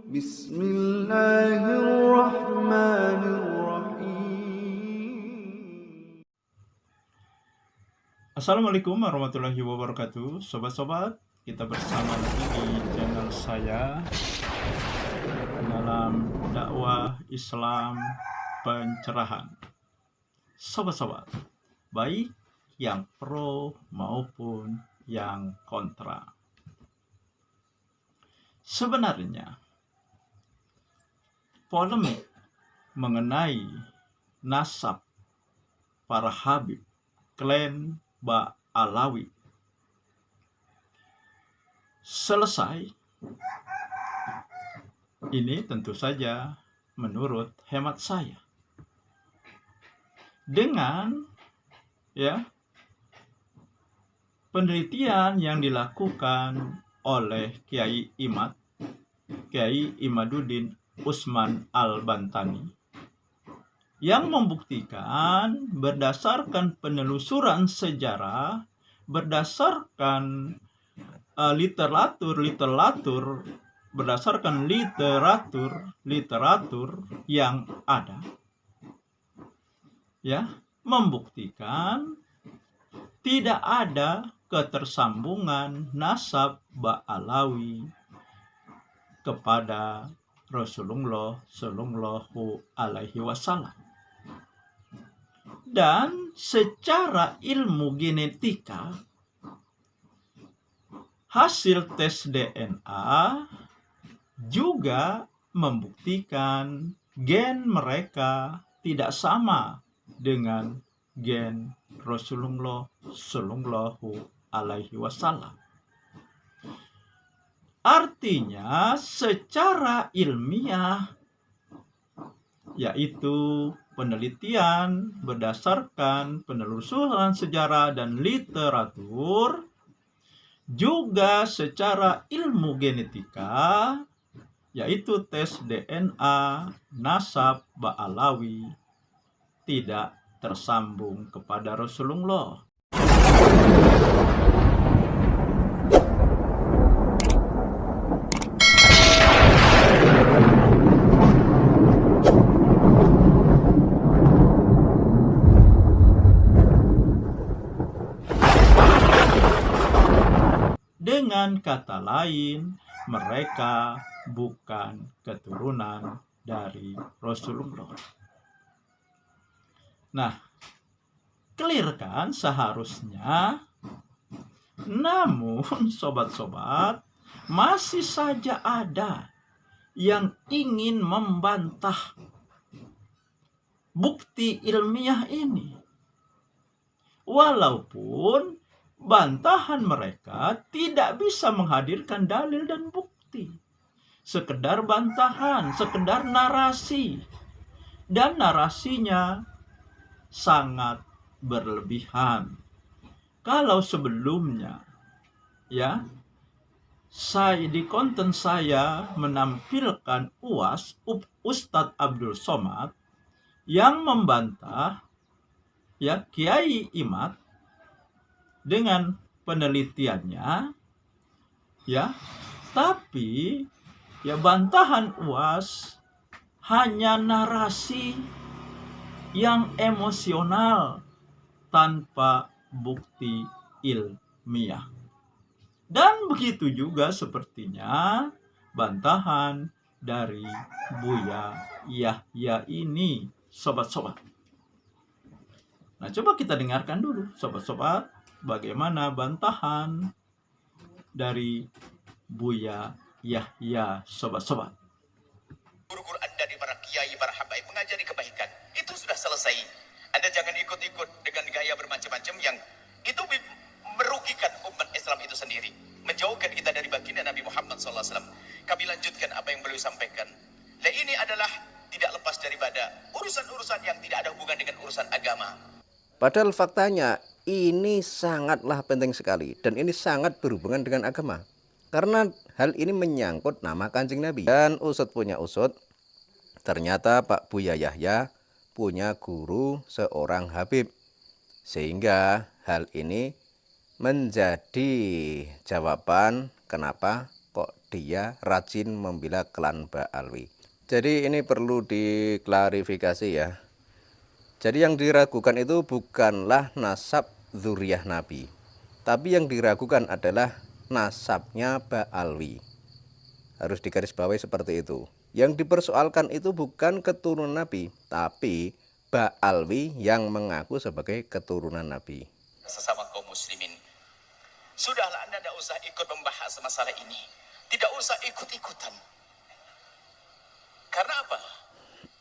Bismillahirrahmanirrahim. Assalamualaikum warahmatullahi wabarakatuh. Sobat-sobat, kita bersama lagi di channel saya dalam dakwah Islam pencerahan. Sobat-sobat, baik yang pro maupun yang kontra. Sebenarnya polemik mengenai nasab para Habib klan Ba'alawi selesai ini tentu saja menurut hemat saya dengan penelitian yang dilakukan oleh Kiai Imaduddin Usman Al-Bantani yang membuktikan berdasarkan penelusuran sejarah, berdasarkan literatur yang ada, membuktikan tidak ada ketersambungan nasab Ba'alawi kepada Rasulullah Shallallahu Alaihi Wasallam. Dan secara ilmu genetika, hasil tes DNA juga membuktikan gen mereka tidak sama dengan gen Rasulullah Shallallahu Alaihi Wasallam. Artinya secara ilmiah, yaitu penelitian berdasarkan penelusuran sejarah dan literatur, juga secara ilmu genetika, yaitu tes DNA nasab Ba'alawi tidak tersambung kepada Rasulullah. Dengan kata lain, mereka bukan keturunan dari Rasulullah. Nah, clear kan seharusnya? Namun, sobat-sobat, masih saja ada yang ingin membantah bukti ilmiah ini. Walaupun bantahan mereka tidak bisa menghadirkan dalil dan bukti. Sekedar bantahan, sekedar narasi. Dan narasinya sangat berlebihan. Kalau sebelumnya, saya di konten saya menampilkan Ustadz Abdul Somad yang membantah Kiai Imad dengan penelitiannya, tapi bantahan UAS hanya narasi yang emosional tanpa bukti ilmiah. Dan begitu juga sepertinya bantahan dari Buya Yahya ini, sobat-sobat. Nah, coba kita dengarkan dulu, sobat-sobat, bagaimana bantahan dari Buya Yahya, sobat-sobat. Guru-guru Anda di para kiai, para habaib mengajari kebaikan, itu sudah selesai. Anda jangan ikut-ikut dengan gaya bermacam-macam yang itu merugikan umat Islam itu sendiri, menjauhkan kita dari baginda Nabi Muhammad SAW. Kami lanjutkan apa yang beliau sampaikan. Dan ini adalah tidak lepas daripada urusan-urusan yang tidak ada hubungan dengan urusan agama. Padahal faktanya ini sangatlah penting sekali dan ini sangat berhubungan dengan agama. Karena hal ini menyangkut nama Kanjeng Nabi. Dan usut punya usut, ternyata Pak Buya Yahya punya guru seorang Habib. Sehingga hal ini menjadi jawaban kenapa kok dia rajin membela klan Ba'alwi. Jadi ini perlu diklarifikasi ya. Jadi yang diragukan itu bukanlah nasab dzurriyyah Nabi, tapi yang diragukan adalah nasabnya Ba'alwi. Harus digarisbawahi seperti itu. Yang dipersoalkan itu bukan keturunan Nabi, tapi Ba'alwi yang mengaku sebagai keturunan Nabi. Sesama kaum muslimin, sudahlah Anda tidak usah ikut membahas masalah ini. Tidak usah ikut-ikutan. Karena apa?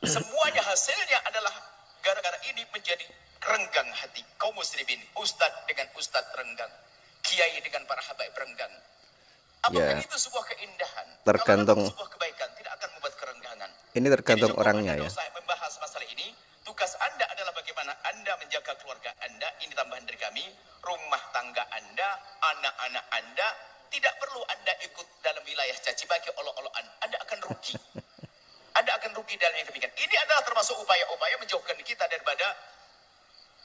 Semuanya hasilnya adalah gara-gara ini menjadi renggang hati kaum muslimin. Ustadz dengan ustadz renggang, kiai dengan para habaib renggang. Apakah itu sebuah keindahan? Tergantung, kalau sebuah kebaikan tidak akan membuat kerenggangan. Ini tergantung Jadi, orangnya ya. Saya membahas masalah ini. Tugas Anda adalah bagaimana Anda menjaga keluarga Anda. Ini tambahan dari kami. Rumah tangga Anda, anak-anak Anda. Tidak perlu Anda ikut dalam wilayah caci maki olok-olokan. Anda akan rugi. Anda akan rugi dalam yang demikian. Ini adalah termasuk upaya-upaya menjauhkan kita daripada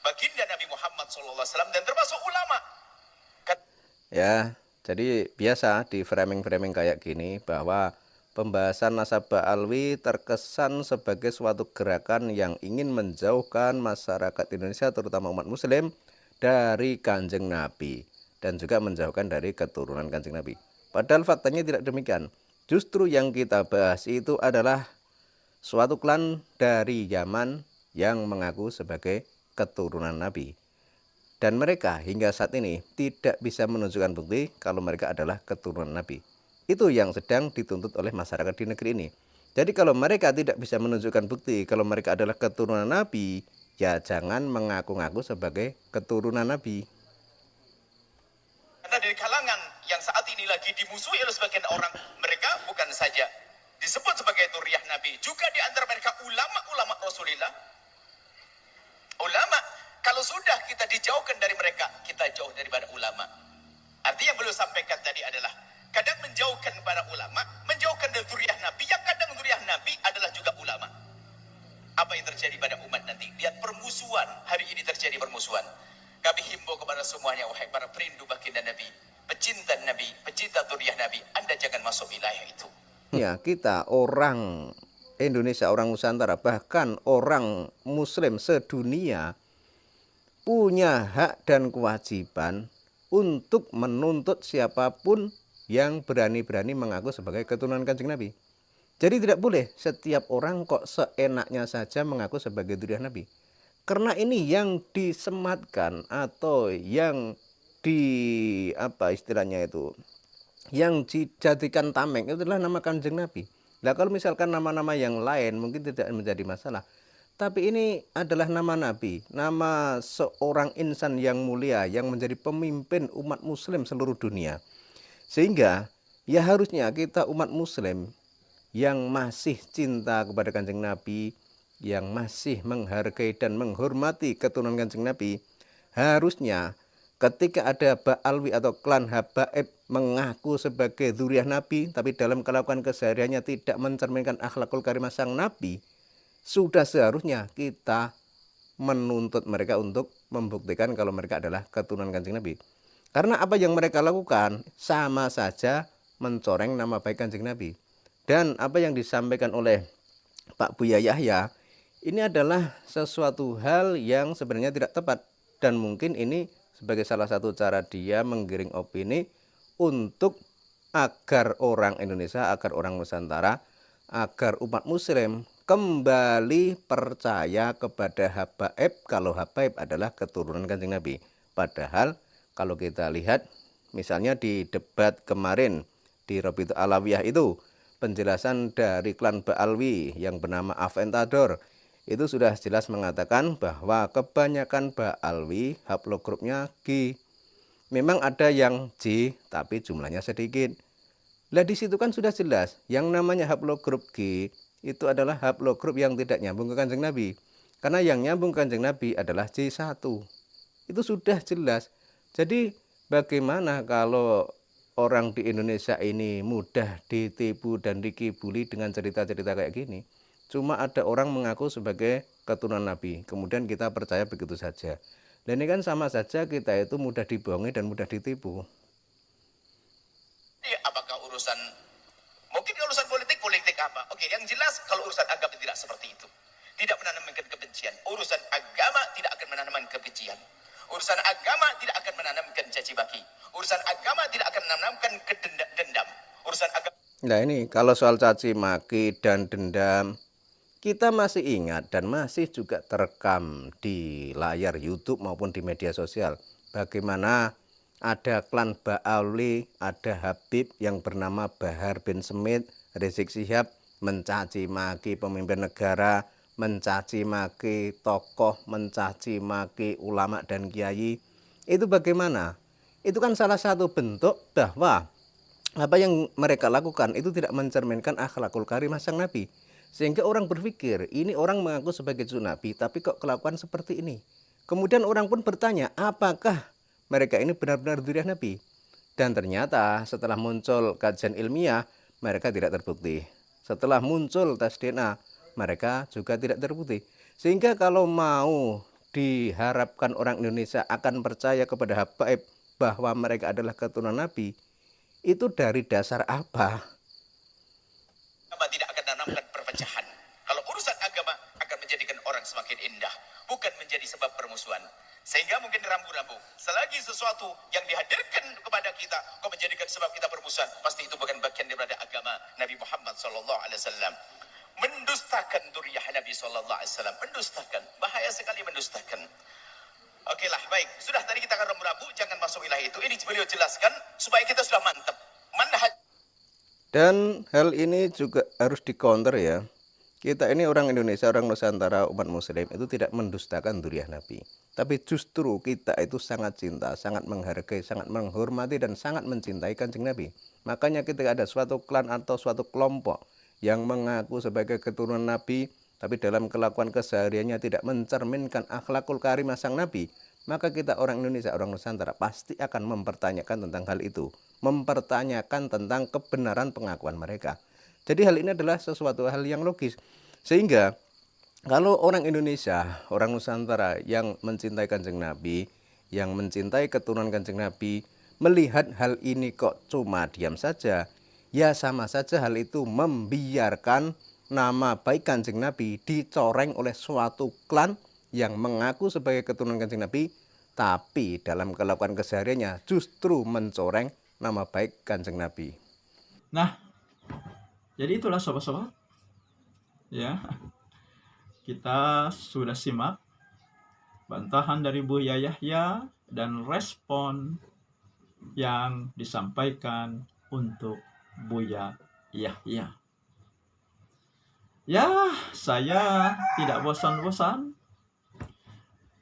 baginda Nabi Muhammad SAW dan termasuk ulama. Ya, jadi biasa di framing-framing kayak gini bahwa pembahasan nasab Ba'alwi terkesan sebagai suatu gerakan yang ingin menjauhkan masyarakat Indonesia terutama umat muslim dari Kanjeng Nabi dan juga menjauhkan dari keturunan Kanjeng Nabi. Padahal faktanya tidak demikian. Justru yang kita bahas itu adalah suatu klan dari Yaman yang mengaku sebagai keturunan Nabi. Dan mereka hingga saat ini tidak bisa menunjukkan bukti kalau mereka adalah keturunan Nabi. Itu yang sedang dituntut oleh masyarakat di negeri ini. Jadi kalau mereka tidak bisa menunjukkan bukti kalau mereka adalah keturunan Nabi, ya jangan mengaku-ngaku sebagai keturunan Nabi. Karena dari kalangan yang saat ini lagi dimusuhi oleh sebagian orang, mereka bukan saja disebut sebagai dzurriyyah Nabi, juga di antara mereka ulama-ulama Rasulullah. Ulama, kalau sudah kita dijauhkan dari mereka, kita jauh daripada ulama. Artinya yang beliau sampaikan tadi adalah kadang menjauhkan para ulama, menjauhkan dari dzurriyyah Nabi, yang kadang dzurriyyah Nabi adalah juga ulama. Apa yang terjadi pada umat nanti? Lihat permusuhan, hari ini terjadi permusuhan. Kami himbau kepada semuanya, wahai para perindu baginda Nabi, pecinta Nabi, pecinta dzurriyyah Nabi, Anda jangan masuk wilayah itu. Ya, kita orang Indonesia, orang Nusantara, bahkan orang muslim sedunia punya hak dan kewajiban untuk menuntut siapapun yang berani-berani mengaku sebagai keturunan Kanjeng Nabi. Jadi tidak boleh setiap orang kok seenaknya saja mengaku sebagai dzurriyyah Nabi. Karena ini yang disematkan atau yang istilahnya itu, yang dijadikan tameng itu adalah nama Kanjeng Nabi. Nah kalau misalkan nama-nama yang lain mungkin tidak menjadi masalah. Tapi ini adalah nama Nabi, nama seorang insan yang mulia yang menjadi pemimpin umat muslim seluruh dunia. Sehingga ya harusnya kita umat muslim yang masih cinta kepada Kanjeng Nabi, yang masih menghargai dan menghormati keturunan Kanjeng Nabi, harusnya ketika ada Ba'alwi atau klan habaib mengaku sebagai dzurriyyah Nabi, tapi dalam kelakuan kesehariannya tidak mencerminkan akhlakul karimah sang Nabi, sudah seharusnya kita menuntut mereka untuk membuktikan kalau mereka adalah keturunan Kanjeng Nabi. Karena apa yang mereka lakukan sama saja mencoreng nama baik Kanjeng Nabi. Dan apa yang disampaikan oleh Pak Buya Yahya ini adalah sesuatu hal yang sebenarnya tidak tepat. Dan mungkin ini sebagai salah satu cara dia menggiring opini untuk agar orang Indonesia, agar orang Nusantara, agar umat muslim kembali percaya kepada habaib kalau habaib adalah keturunan Kanjeng Nabi. Padahal kalau kita lihat misalnya di debat kemarin di Rabitul Alawiyah itu, penjelasan dari klan Ba'alwi yang bernama Aventador itu sudah jelas mengatakan bahwa kebanyakan Ba'alwi haplogrupnya G. Memang ada yang J tapi jumlahnya sedikit. Lah di situ kan sudah jelas yang namanya haplogrup G itu adalah haplogrup yang tidak nyambung ke Kanjeng Nabi. Karena yang nyambung ke Kanjeng Nabi adalah J1. Itu sudah jelas. Jadi bagaimana kalau orang di Indonesia ini mudah ditipu dan dikibuli dengan cerita-cerita kayak gini? Cuma ada orang mengaku sebagai keturunan Nabi, kemudian kita percaya begitu saja. Dan ini kan sama saja kita itu mudah dibohongi dan mudah ditipu. Apakah urusan apa? Oke, yang jelas kalau urusan agama tidak seperti itu. Tidak menanamkan kebencian. Urusan agama tidak akan menanamkan kebencian. Urusan agama tidak akan menanamkan caci maki. Urusan agama tidak akan menanamkan dendam. Urusan agama. Nah ini kalau soal caci maki dan dendam, kita masih ingat dan masih juga terekam di layar YouTube maupun di media sosial. Bagaimana ada klan Ba'auli, ada Habib yang bernama Bahar bin Smith, Rizik Syihab mencaci maki pemimpin negara, mencaci maki tokoh, mencaci maki ulama dan kiai. Itu bagaimana? Itu kan salah satu bentuk bahwa apa yang mereka lakukan itu tidak mencerminkan akhlakul karimah sang Nabi. Sehingga orang berpikir, ini orang mengaku sebagai cucu Nabi, tapi kok kelakuan seperti ini. Kemudian orang pun bertanya, apakah mereka ini benar-benar dzurriyyah Nabi? Dan ternyata setelah muncul kajian ilmiah, mereka tidak terbukti. Setelah muncul tes DNA, mereka juga tidak terbukti. Sehingga kalau mau diharapkan orang Indonesia akan percaya kepada habaib bahwa mereka adalah keturunan Nabi, itu dari dasar apa? Agama tidak akan menanamkan perpecahan. Kalau urusan agama akan menjadikan orang semakin indah, bukan menjadi sebab permusuhan. Sehingga mungkin rambu-rambu. Selagi sesuatu yang dihadirkan kepada kita kok menjadikan sebab kita permusuhan, pasti itu bukan bagian daripada agama Nabi Muhammad SAW. Mendustakan dzurriyyah Nabi SAW, mendustakan, bahaya sekali mendustakan. Oke lah, baik. Sudah tadi kita akan rambu-rambu, jangan masuk wilayah itu. Ini beliau jelaskan supaya kita sudah mantap. Manhaj. Dan hal ini juga harus di-counter ya. Kita ini orang Indonesia, orang Nusantara, umat muslim itu tidak mendustakan dzurriyyah Nabi. Tapi justru kita itu sangat cinta, sangat menghargai, sangat menghormati dan sangat mencintai Kanjeng Nabi. Makanya ketika ada suatu klan atau suatu kelompok yang mengaku sebagai keturunan Nabi, tapi dalam kelakuan kesehariannya tidak mencerminkan akhlakul karimah sang Nabi, maka kita orang Indonesia, orang Nusantara pasti akan mempertanyakan tentang hal itu, mempertanyakan tentang kebenaran pengakuan mereka. Jadi hal ini adalah sesuatu hal yang logis. Sehingga kalau orang Indonesia, orang Nusantara yang mencintai Kanjeng Nabi, yang mencintai keturunan Kanjeng Nabi, melihat hal ini kok cuma diam saja, ya sama saja hal itu membiarkan nama baik Kanjeng Nabi dicoreng oleh suatu klan yang mengaku sebagai keturunan Kanjeng Nabi, tapi dalam kelakuan kesehariannya justru mencoreng nama baik Kanjeng Nabi. Nah, jadi itulah sobat-sobat. Ya, kita sudah simak bantahan dari Buya Yahya dan respon yang disampaikan untuk Buya Yahya. Ya, saya tidak bosan-bosan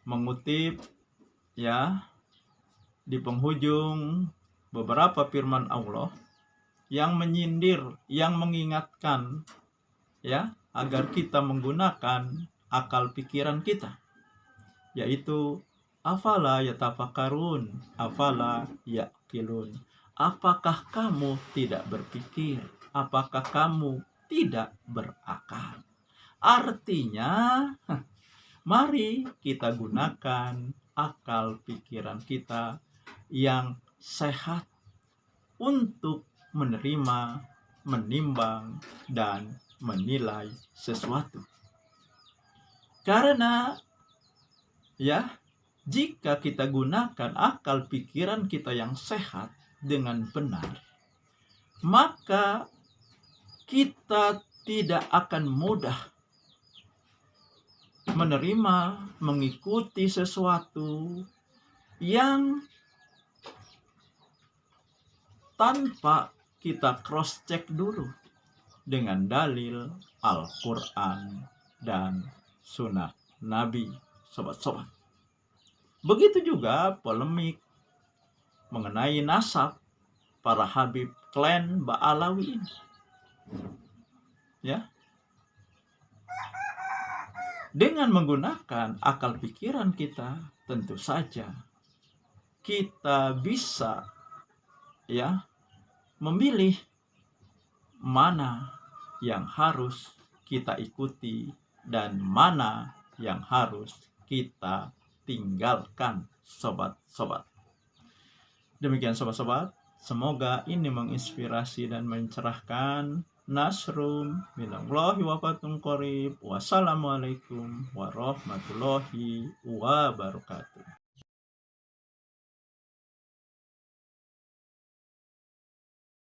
mengutip ya di penghujung beberapa firman Allah yang menyindir, yang mengingatkan ya agar kita menggunakan akal pikiran kita, yaitu afala yatafakkarun, afala yaqilun. Apakah kamu tidak berpikir? Apakah kamu tidak berakal? Artinya, mari kita gunakan akal pikiran kita yang sehat untuk menerima, menimbang, dan menilai sesuatu. Karena ya, jika kita gunakan akal pikiran kita yang sehat dengan benar, maka kita tidak akan mudah menerima, mengikuti sesuatu yang tanpa kita cross check dulu dengan dalil Al-Quran dan Sunnah Nabi, sobat-sobat. Begitu juga polemik mengenai nasab para Habib klan Ba'alawi ini. Ya. Dengan menggunakan akal pikiran kita, tentu saja kita bisa ya memilih mana yang harus kita ikuti dan mana yang harus kita tinggalkan, sobat-sobat. Demikian sobat-sobat, semoga ini menginspirasi dan mencerahkan nasrum minallahi wa fathun qarib. Wassalamualaikum warahmatullahi wabarakatuh.